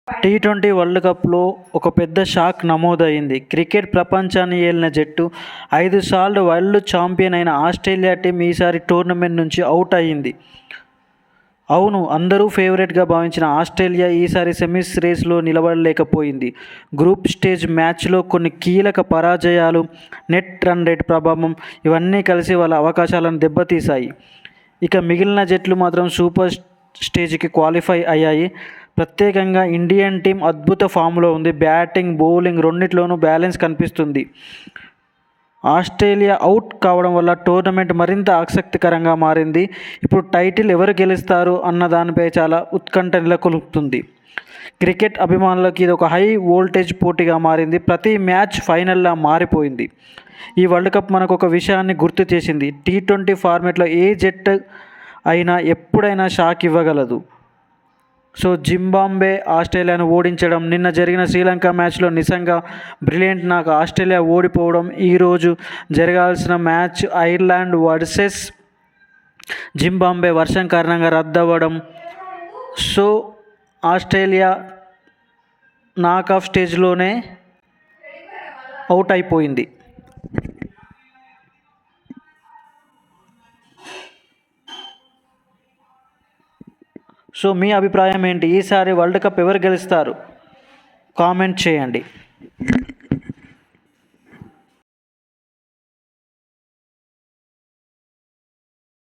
T20 world కప్లో ఒక పెద్ద షాక్ నమోదైంది. క్రికెట్ ప్రపంచాన్ని ఏలిన జట్టు, 5 సార్లు వరల్డ్ ఛాంపియన్ అయిన ఆస్ట్రేలియా టీం ఈసారి టోర్నమెంట్ నుంచి అవుట్ అయింది. అవును, అందరూ ఫేవరెట్గా భావించిన ఆస్ట్రేలియా ఈసారి సెమీస్ రేస్లో నిలబడలేకపోయింది. గ్రూప్ స్టేజ్ మ్యాచ్లో కొన్ని కీలక పరాజయాలు, నెట్ రన్ రేట్ ప్రభావం ఇవన్నీ కలిసి వాళ్ళ అవకాశాలను దెబ్బతీశాయి. ఇక మిగిలిన జట్లు మాత్రం సూపర్ స్టేజ్కి క్వాలిఫై అయ్యాయి. ప్రత్యేకంగా ఇండియన్ టీం అద్భుత ఫామ్లో ఉంది. బ్యాటింగ్, బౌలింగ్ రెండిట్లోనూ బ్యాలెన్స్ కనిపిస్తుంది. ఆస్ట్రేలియా అవుట్ కావడం వల్ల టోర్నమెంట్ మరింత ఆసక్తికరంగా మారింది. ఇప్పుడు టైటిల్ ఎవరు గెలుస్తారు అన్న దానిపై చాలా ఉత్కంఠ నెలకొల్పుతుంది. క్రికెట్ అభిమానులకు ఇది ఒక హై వోల్టేజ్ పోటీగా మారింది. ప్రతి మ్యాచ్ ఫైనల్లా మారిపోయింది. ఈ వరల్డ్ కప్ మనకు ఒక విషయాన్ని గుర్తు చేసింది. టీ20 ఫార్మాట్లో ఏ జట్టు అయినా ఎప్పుడైనా షాక్ ఇవ్వగలదు. సో జింబాబ్వే ఆస్ట్రేలియాను ఓడించడం, నిన్న జరిగిన శ్రీలంక మ్యాచ్లో నిజంగా బ్రిలియంట్. నాకు ఆస్ట్రేలియా ఓడిపోవడం, ఈరోజు జరగాల్సిన మ్యాచ్ ఐర్లాండ్ వర్సెస్ జింబాబ్వే వర్షం కారణంగా రద్దవ్వడం. సో ఆస్ట్రేలియా నాకౌట్ స్టేజ్లోనే అవుట్ అయిపోయింది. సో మీ అభిప్రాయం ఏంటి? ఈసారి వరల్డ్ కప్ ఎవరు గెలుస్తారు? కామెంట్ చేయండి.